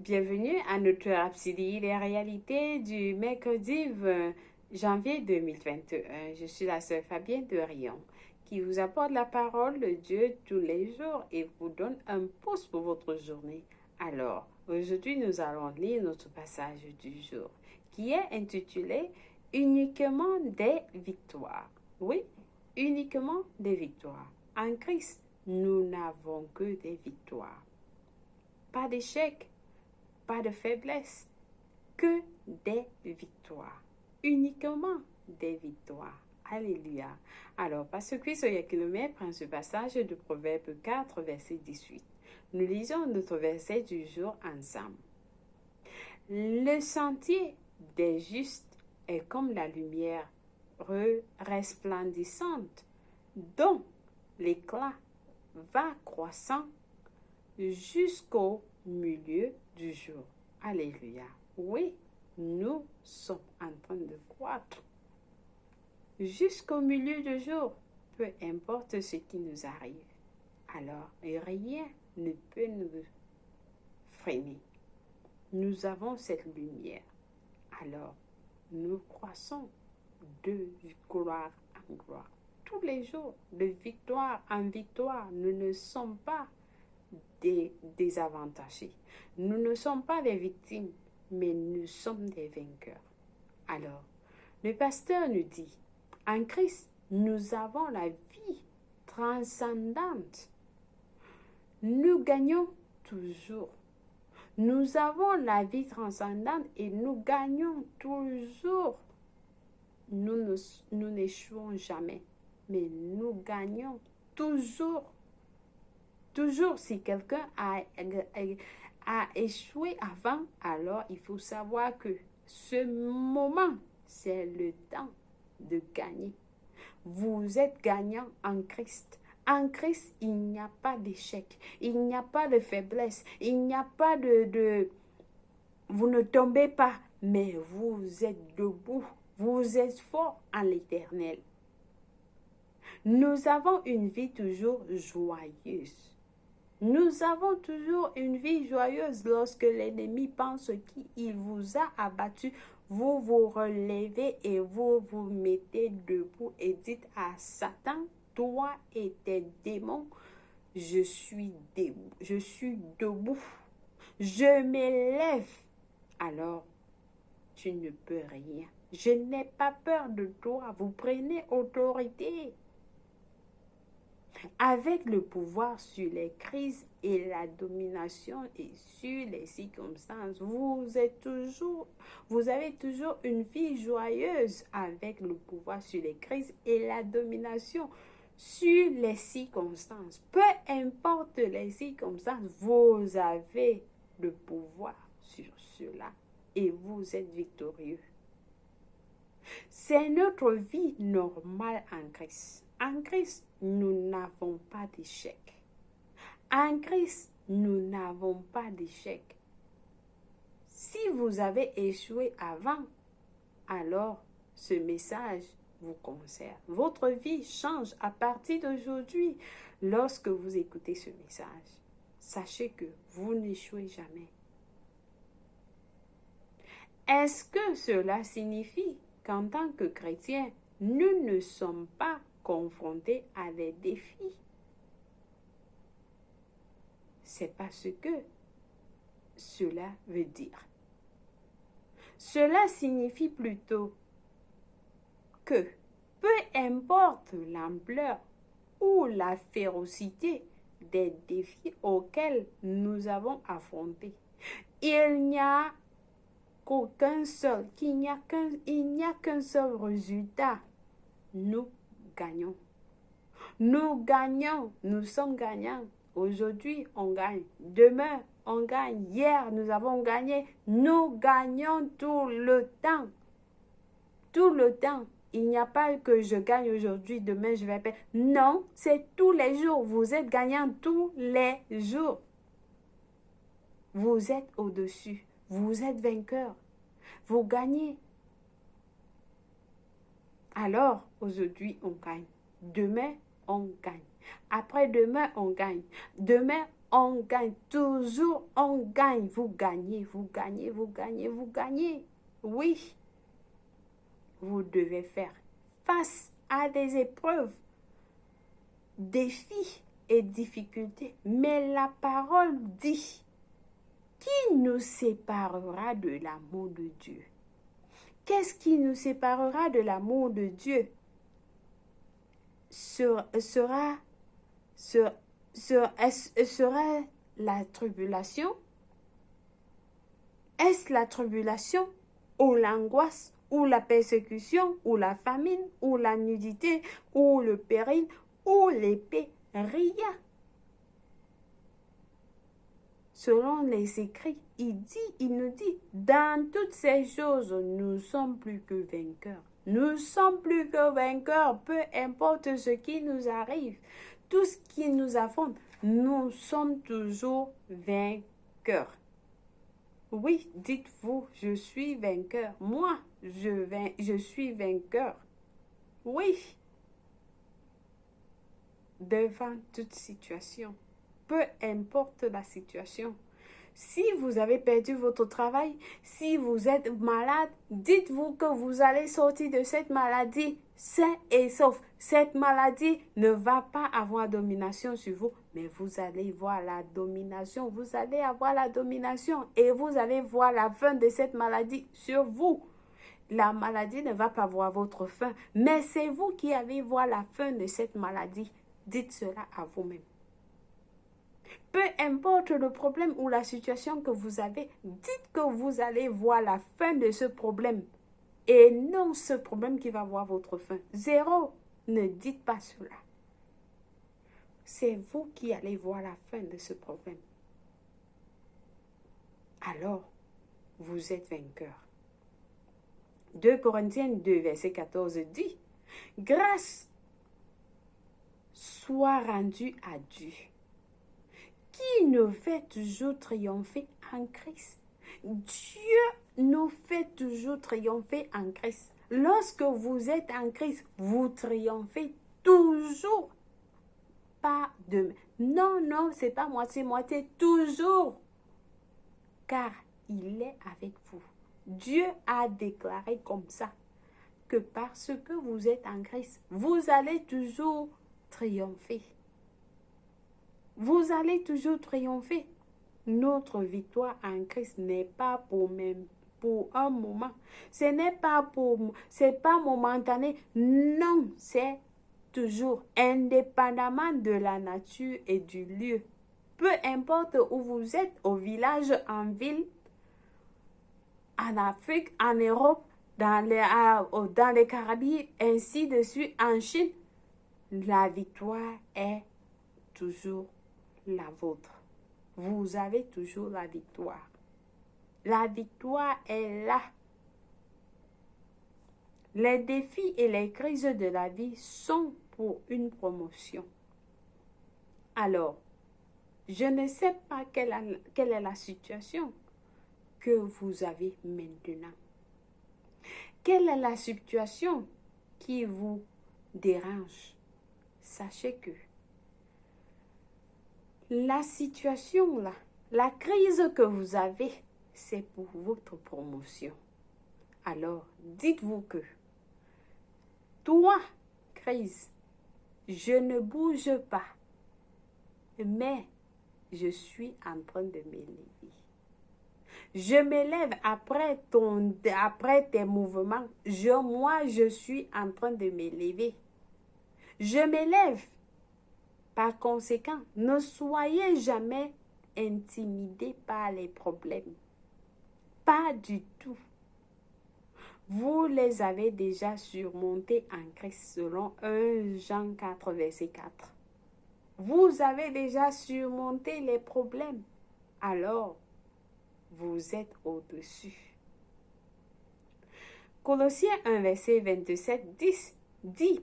Bienvenue à notre Rhapsodie des réalités du mercredi 20 janvier 2021. Je suis la sœur Fabienne de Rion qui vous apporte la parole de Dieu tous les jours et vous donne un pouce pour votre journée. Alors, aujourd'hui, nous allons lire notre passage du jour qui est intitulé Uniquement des victoires. Oui, uniquement des victoires. En Christ, nous n'avons que des victoires. Pas d'échecs, pas de faiblesse, que des victoires. Uniquement des victoires. Alléluia. Alors, Pasteur Christ Kilomètre prend ce passage de Proverbe 4, verset 18. Nous lisons notre verset du jour ensemble. Le sentier des justes est comme la lumière resplendissante dont l'éclat va croissant jusqu'au milieu du jour. Alléluia. Oui, nous sommes en train de croître jusqu'au milieu du jour, peu importe ce qui nous arrive. Alors, rien ne peut nous freiner. Nous avons cette lumière. Alors, nous croissons de gloire en gloire. Tous les jours, de victoire en victoire, nous ne sommes pas des désavantagés. Nous ne sommes pas des victimes, mais nous sommes des vainqueurs. Alors, le pasteur nous dit, en Christ, nous avons la vie transcendante. Nous gagnons toujours. Nous avons la vie transcendante et nous gagnons toujours. Nous n'échouons jamais, mais nous gagnons toujours. Toujours, si quelqu'un a échoué avant, alors il faut savoir que ce moment, c'est le temps de gagner. Vous êtes gagnant en Christ. En Christ, il n'y a pas d'échec, il n'y a pas de faiblesse, il n'y a pas de... Vous ne tombez pas, mais vous êtes debout, vous êtes fort en l'Éternel. Nous avons une vie toujours joyeuse. Nous avons toujours une vie joyeuse lorsque l'ennemi pense qu'il vous a abattu. Vous vous relevez et vous vous mettez debout et dites à Satan, toi et tes démons, je suis debout, je m'élève. Alors, tu ne peux rien. Je n'ai pas peur de toi. Vous prenez autorité. Avec le pouvoir sur les crises et la domination et sur les circonstances, vous avez toujours une vie joyeuse avec le pouvoir sur les crises et la domination sur les circonstances. Peu importe les circonstances, vous avez le pouvoir sur cela et vous êtes victorieux. C'est notre vie normale en Christ. En Christ, nous n'avons pas d'échec. En Christ, nous n'avons pas d'échec. Si vous avez échoué avant, alors ce message vous concerne. Votre vie change à partir d'aujourd'hui. Lorsque vous écoutez ce message, sachez que vous n'échouez jamais. Est-ce que cela signifie qu'en tant que chrétiens, nous ne sommes pas confrontés à des défis? C'est pas ce que cela veut dire. Cela signifie plutôt que peu importe l'ampleur ou la férocité des défis auxquels nous avons affronté, il n'y a qu'un seul résultat. Nous gagnons. Nous gagnons. Nous sommes gagnants. Aujourd'hui, on gagne. Demain, on gagne. Hier, nous avons gagné. Nous gagnons tout le temps. Tout le temps. Il n'y a pas que je gagne aujourd'hui, demain je vais perdre. Non, c'est tous les jours. Vous êtes gagnant tous les jours. Vous êtes au-dessus. Vous êtes vainqueur. Vous gagnez. Alors, aujourd'hui, on gagne. Demain, on gagne. Après-demain, on gagne. Demain, on gagne. Toujours, on gagne. Vous gagnez, vous gagnez, vous gagnez, vous gagnez. Oui, vous devez faire face à des épreuves, défis et difficultés. Mais la parole dit, qui nous séparera de l'amour de Dieu? Qu'est-ce qui nous séparera de l'amour de Dieu? Sera la tribulation? Est-ce la tribulation ou l'angoisse ou la persécution ou la famine ou la nudité ou le péril ou l'épée? Rien. Selon les écrits, il nous dit, dans toutes ces choses, nous sommes plus que vainqueurs. Nous sommes plus que vainqueurs, peu importe ce qui nous arrive, tout ce qui nous affronte, nous sommes toujours vainqueurs. Oui, dites-vous, je suis vainqueur. Moi, je suis vainqueur. Oui, devant toute situation. Peu importe la situation. Si vous avez perdu votre travail, si vous êtes malade, dites-vous que vous allez sortir de cette maladie sain et sauf. Cette maladie ne va pas avoir domination sur vous, mais vous allez voir la domination. Vous allez avoir la domination et vous allez voir la fin de cette maladie sur vous. La maladie ne va pas voir votre fin, mais c'est vous qui allez voir la fin de cette maladie. Dites cela à vous-même. Peu importe le problème ou la situation que vous avez, dites que vous allez voir la fin de ce problème et non ce problème qui va voir votre fin. Zéro, ne dites pas cela. C'est vous qui allez voir la fin de ce problème. Alors, vous êtes vainqueur. 2 Corinthiens 2, verset 14 dit, « Grâce soit rendue à Dieu, qui nous fait toujours triompher en Christ. » Dieu nous fait toujours triompher en Christ. Lorsque vous êtes en Christ, vous triomphez toujours. Pas de... Non, c'est pas moitié-moitié, toujours. Car il est avec vous. Dieu a déclaré comme ça, que parce que vous êtes en Christ, vous allez toujours triompher. Vous allez toujours triompher. Notre victoire en Christ n'est pas pour un moment. C'est pas momentané. Non, c'est toujours indépendamment de la nature et du lieu. Peu importe où vous êtes, au village, en ville, en Afrique, en Europe, dans les Caraïbes, ainsi de suite, en Chine, la victoire est toujours la vôtre. Vous avez toujours la victoire. La victoire est là. Les défis et les crises de la vie sont pour une promotion. Alors, je ne sais pas quelle est la situation que vous avez maintenant. Quelle est la situation qui vous dérange? Sachez que la situation là, la crise que vous avez, c'est pour votre promotion. Alors, dites-vous que toi, crise, je ne bouge pas, mais je suis en train de m'élever. Je m'élève après tes mouvements. Moi, je suis en train de m'élever. Je m'élève. Par conséquent, ne soyez jamais intimidés par les problèmes. Pas du tout. Vous les avez déjà surmontés en Christ selon 1 Jean 4, verset 4. Vous avez déjà surmonté les problèmes. Alors, vous êtes au-dessus. Colossiens 1, verset 27 dit,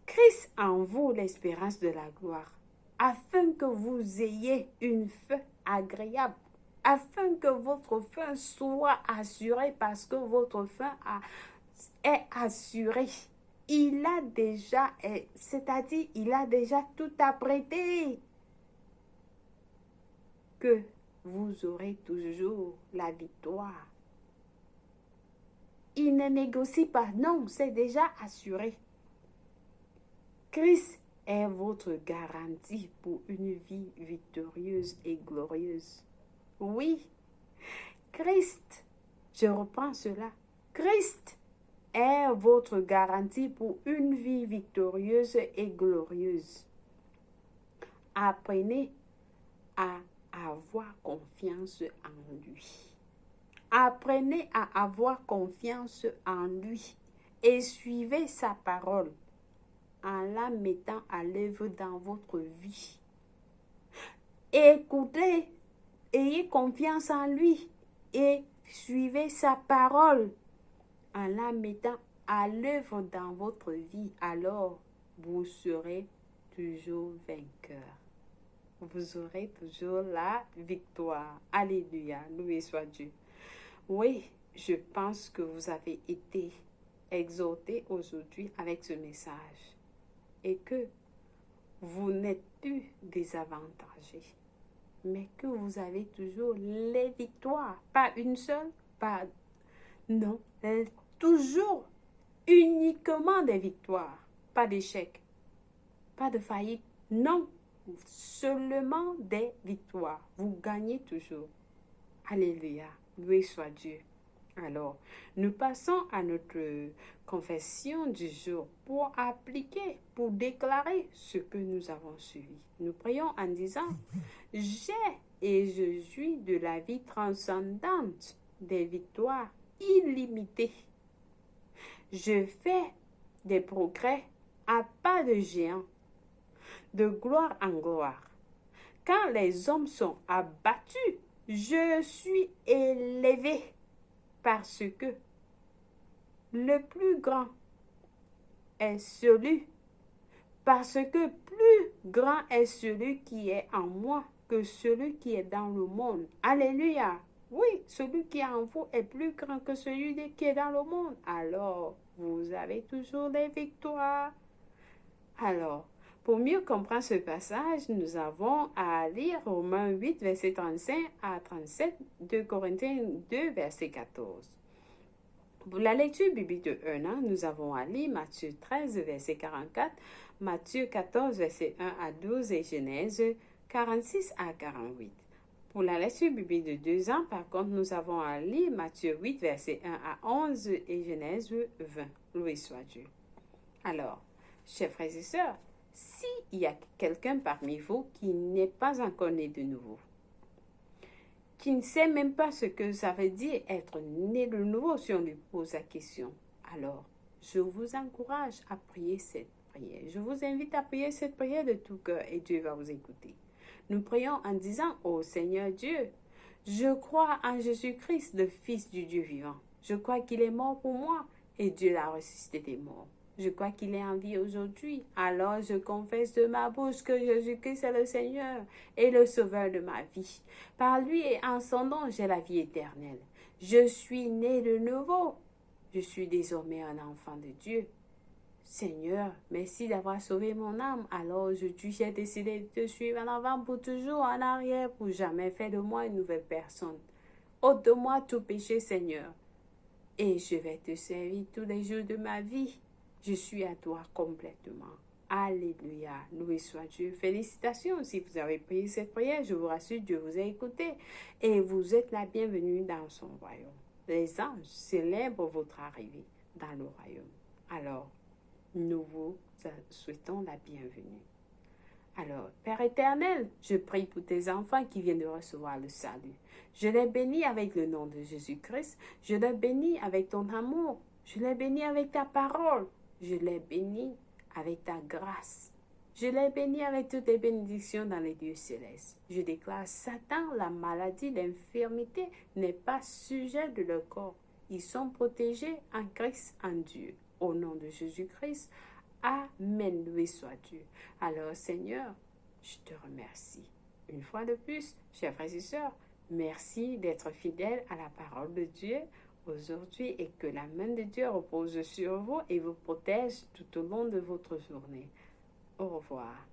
Christ en vous l'espérance de la gloire, afin que vous ayez une fin agréable, afin que votre fin soit assurée, parce que votre fin est assurée. Il a déjà tout apprêté. que vous aurez toujours la victoire. Il ne négocie pas, non, c'est déjà assuré. Christ est votre garantie pour une vie victorieuse et glorieuse. Oui, Christ, je reprends cela, Christ est votre garantie pour une vie victorieuse et glorieuse. Apprenez à avoir confiance en lui. Apprenez à avoir confiance en lui et suivez sa parole en la mettant à l'œuvre dans votre vie. Écoutez, ayez confiance en lui et suivez sa parole en la mettant à l'œuvre dans votre vie. Alors, vous serez toujours vainqueur. Vous aurez toujours la victoire. Alléluia, loué soit Dieu. Oui, je pense que vous avez été exhortés aujourd'hui avec ce message et que vous n'êtes plus désavantagés, mais que vous avez toujours les victoires. Pas une seule, pas... Non, toujours uniquement des victoires, pas d'échecs, pas de faillite. Non, seulement des victoires. Vous gagnez toujours. Alléluia. Loué soit Dieu. Alors, nous passons à notre confession du jour pour appliquer, pour déclarer ce que nous avons suivi. Nous prions en disant, j'ai et je jouis de la vie transcendante, des victoires illimitées. Je fais des progrès à pas de géant, de gloire en gloire. Quand les hommes sont abattus, je suis élevé parce que le plus grand est celui, parce que plus grand est celui qui est en moi que celui qui est dans le monde. Alléluia. Oui, celui qui est en vous est plus grand que celui qui est dans le monde. Alors, vous avez toujours des victoires. Alors, pour mieux comprendre ce passage, nous avons à lire Romains 8, verset 35 à 37, 2 Corinthiens 2, verset 14. Pour la lecture biblique de 1 an, nous avons à lire Matthieu 13, verset 44, Matthieu 14, verset 1 à 12 et Genèse 46 à 48. Pour la lecture biblique de 2 ans, par contre, nous avons à lire Matthieu 8, verset 1 à 11 et Genèse 20. Loué soit Dieu. Alors, chers frères et sœurs, s'il y a quelqu'un parmi vous qui n'est pas encore né de nouveau, qui ne sait même pas ce que ça veut dire être né de nouveau si on lui pose la question, alors je vous encourage à prier cette prière. Je vous invite à prier cette prière de tout cœur et Dieu va vous écouter. Nous prions en disant, ô Seigneur Dieu, je crois en Jésus-Christ, le Fils du Dieu vivant. Je crois qu'il est mort pour moi et Dieu l'a ressuscité des morts. Je crois qu'il est en vie aujourd'hui. Alors je confesse de ma bouche que Jésus-Christ est le Seigneur et le Sauveur de ma vie. Par lui et en son nom, j'ai la vie éternelle. Je suis né de nouveau. Je suis désormais un enfant de Dieu. Seigneur, merci d'avoir sauvé mon âme. Alors aujourd'hui, j'ai décidé de te suivre en avant pour toujours, en arrière, pour jamais faire de moi une nouvelle personne. Ôte de moi tout péché, Seigneur. Et je vais te servir tous les jours de ma vie. Je suis à toi complètement. Alléluia. Loué soit Dieu. Félicitations si vous avez prié cette prière. Je vous rassure, Dieu vous a écouté et vous êtes la bienvenue dans son royaume. Les anges célèbrent votre arrivée dans le royaume. Alors, nous vous souhaitons la bienvenue. Alors, Père éternel, je prie pour tes enfants qui viennent de recevoir le salut. Je les bénis avec le nom de Jésus-Christ. Je les bénis avec ton amour. Je les bénis avec ta parole. Je les bénis avec ta grâce. Je les bénis avec toutes tes bénédictions dans les lieux célestes. Je déclare, Satan, la maladie, l'infirmité n'est pas sujet de leur corps. Ils sont protégés en Christ, en Dieu. Au nom de Jésus-Christ, Amen. Loué soit Dieu. Alors, Seigneur, je te remercie. Une fois de plus, chers frères et sœurs, merci d'être fidèles à la parole de Dieu aujourd'hui et que la main de Dieu repose sur vous et vous protège tout au long de votre journée. Au revoir.